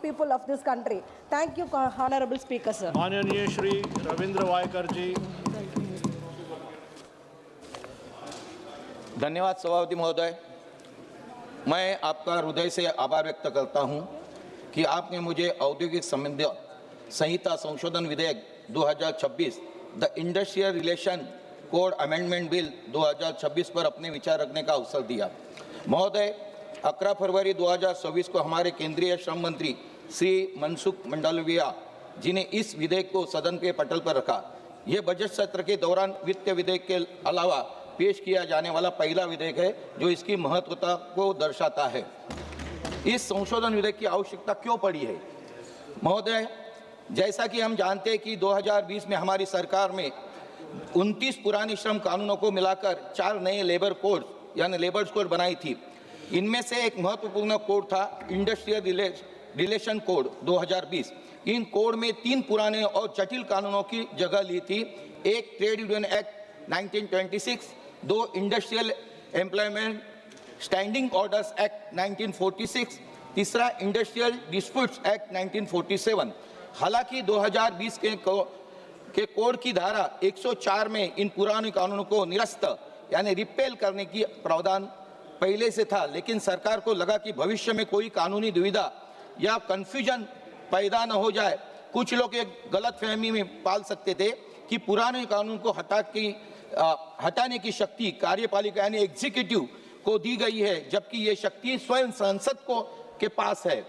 people of this country. Thank you, Honorable Speaker, sir. माननीय श्री रविंद्र वायकर जी। धन्यवाद सभापति महोदय। मैं आपका हृदय से आभार व्यक्त करता हूं कि आपने मुझे औद्योगिक संबंध संहिता संशोधन विधेयक 2026 the industrial relation code amendment bill 2026 पर अपने विचार रखने का अवसर दिया। महोदय, 11 फरवरी 2024 को हमारे केंद्रीय श्रम मंत्री श्री मनसुख मंडाविया जी ने इस विधेयक को सदन के पटल पर रखा। यह बजट सत्र के दौरान वित्त विधेयक के अलावा पेश किया जाने वाला पहला विधेयक है जो इसकी महत्वता को दर्शाता है। इस संशोधन विधेयक की आवश्यकता क्यों पड़ी है? महोदय, जैसा कि हम जानते हैं कि 2020 में हमारी सरकार में 29 पुरानी श्रम कानूनों को मिलाकर 4 नए लेबर कोड यानी लेबर कोड बनाई थी। इनमें से एक महत्वपूर्ण कोड था इंडस्ट्रियल रिलेशन कोड 2020। इन कोड में 3 पुराने और जटिल कानूनों की जगह ली थी। एक trade union act 1926, 2 industrial employment standing orders act 1946, तीसरा इंडस्ट्रियल डिस्प्यूट्स एक्ट 1947। हालांकि 2020 के कोड की धारा 104 में इन पुराने कानूनों को निरस्त यानी रिपेल करने की प्रावधान पहले से था, लेकिन सरकार को लगा कि भविष्य में कोई कानूनी दुविधा या कंफ्यूजन पैदा न हो जाए। कुछ लोग एक गलतफहमी में पाल सकते थे कि पुराने कानून को हटाने की शक्ति कार्यपालिका यानी एग्जीक्यूटिव को दी गई है, जबकि ये शक्ति स्वयं संसद के पास है।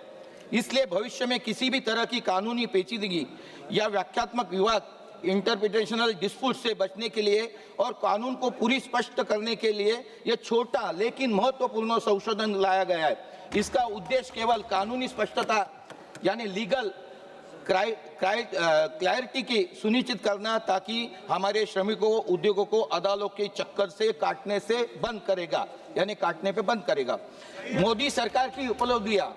इसलिए भविष्य में किसी भी तरह की कानूनी पेचीदगी या व्याख्यात्मक विवाद इंटरप्रिटेशनल डिस्प्यूट से बचने के लिए और कानून को पूरी स्पष्ट करने के लिए यह छोटा लेकिन महत्वपूर्ण संशोधन लाया गया है। इसका उद्देश्य केवल कानूनी स्पष्टता यानी लीगल क्लैरिटी की सुनिश्चित करना, ताकि हमारे श्रमिकों उद्योगों को अदालतों के चक्कर से काटने पे बंद करेगा। मोदी सरकार की उपलब्धियां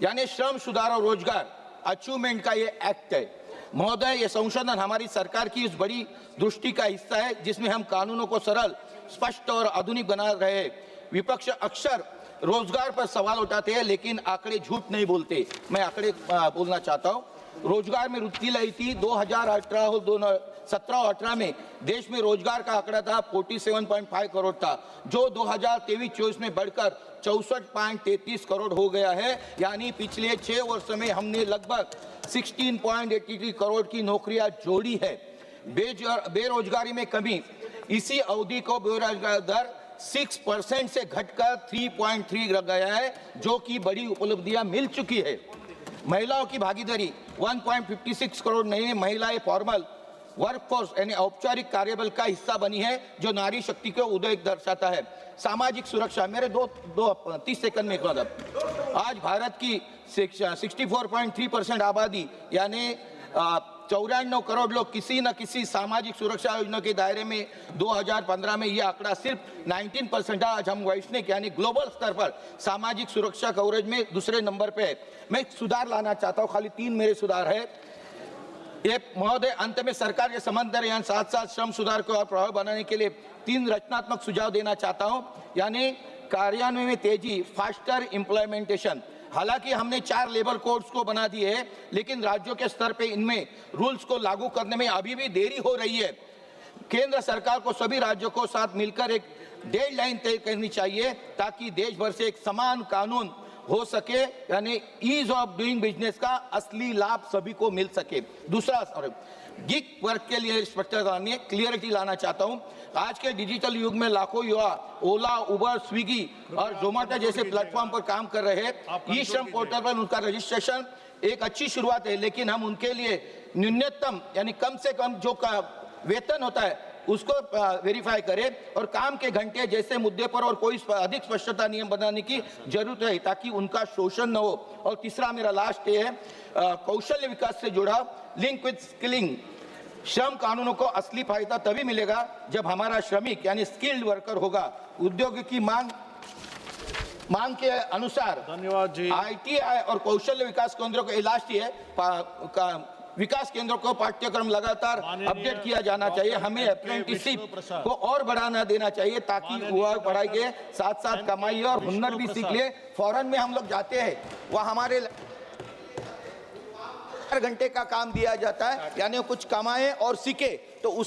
यानी श्रम सुधार और रोजगार अचीवमेंट का ये एक्ट है। महोदय, ये संशोधन हमारी सरकार की इस बड़ी दृष्टि का हिस्सा है जिसमें हम कानूनों को सरल, स्पष्ट और आधुनिक बना रहे हैं। विपक्ष अक्सर रोजगार पर सवाल उठाते हैं, लेकिन आंकड़े झूठ नहीं बोलते। मैं आंकड़े बोलना चाहता हूँ। रोजगार में वृद्धि लाई थी 2018 और 2017-18 में देश में रोजगार का आंकड़ा था 47.5 करोड़ था, जो 2023-24 में बढ़कर 64.33 करोड़ हो गया है। यानी पिछले 6 वर्ष में हमने लगभग 16.83 करोड़ की नौकरियां जोड़ी है। बेरोजगारी में कमी, इसी अवधि को बेरोजगार दर 6% से घटकर 3.3 रह गया है, जो कि बड़ी उपलब्धियां मिल चुकी है। महिलाओं की भागीदारी 1.56 करोड़ नई महिलाएं फॉर्मल वर्कफोर्स यानी औपचारिक कार्यबल का हिस्सा बनी है, जो नारी शक्ति को उदय दर्शाता है। सामाजिक सुरक्षा, मेरे 30 सेकंड में आज भारत की 64.3% आबादी यानी 94 करोड़ लोग किसी न किसी सामाजिक सुरक्षा योजना के दायरे में 2015 में यह आंकड़ा सिर्फ 19% था। आज हम वैश्विक यानी ग्लोबल स्तर पर सामाजिक सुरक्षा कवरेज में दूसरे नंबर पे है। मैं सुधार लाना चाहता हूं, खाली 3 मेरे सुधार है। ये महोदय, अंत में सरकार के समन्वय यानी साथ साथ श्रम सुधार को और प्रभावी बनाने के लिए 3 रचनात्मक सुझाव देना चाहता हूं, यानी कार्यान्वयन में तेजी, फास्टर इम्प्लीमेंटेशन। हालांकि हमने 4 लेबर कोड्स को बना दिए हैं, लेकिन राज्यों के स्तर पे इनमें रूल्स को लागू करने में अभी भी देरी हो रही है। केंद्र सरकार को सभी राज्यों को साथ मिलकर एक डेडलाइन तय करनी चाहिए, ताकि देश भर से एक समान कानून हो सके, यानी ईज ऑफ डूइंग बिजनेस का असली लाभ सभी को मिल सके। दूसरा, गिग वर्क के लिए स्पष्टता क्लियरिटी लाना चाहता हूं। आज के डिजिटल युग में लाखों युवा ओला, उबर, स्विगी और जोमेटो जैसे प्लेटफॉर्म पर काम कर रहे हैं। ई श्रम पोर्टल पर उनका रजिस्ट्रेशन एक अच्छी शुरुआत है, लेकिन हम उनके लिए न्यूनतम यानी कम से कम जो वेतन होता है उसको वेरीफाई करें और काम के घंटे जैसे मुद्दे पर और कोई अधिक स्पष्टता नियम बनाने की जरूरत है, ताकि उनका शोषण न हो। और तीसरा मेरा लास्ट ये है, कौशल्य विकास से जुड़ा लिंक विद स्किलिंग। श्रम कानूनों को असली फायदा तभी मिलेगा जब हमारा श्रमिक यानी स्किल्ड वर्कर होगा। उद्योग की मांग के अनुसार धन्यवाद जी। ITI और कौशल्य विकास केंद्रों को लास्ट है विकास केंद्रों को पाठ्यक्रम लगातार अपडेट किया जाना चाहिए। हमें अप्रेंटिसशिप को और बढ़ाना देना चाहिए, ताकि युवा पढ़ाई के साथ साथ कमाई और हुनर भी सीख ले। फॉरेन में हम लोग जाते हैं, वहाँ हमारे 4 घंटे का काम दिया जाता है, यानी वो कुछ कमाए और सीखे तो उस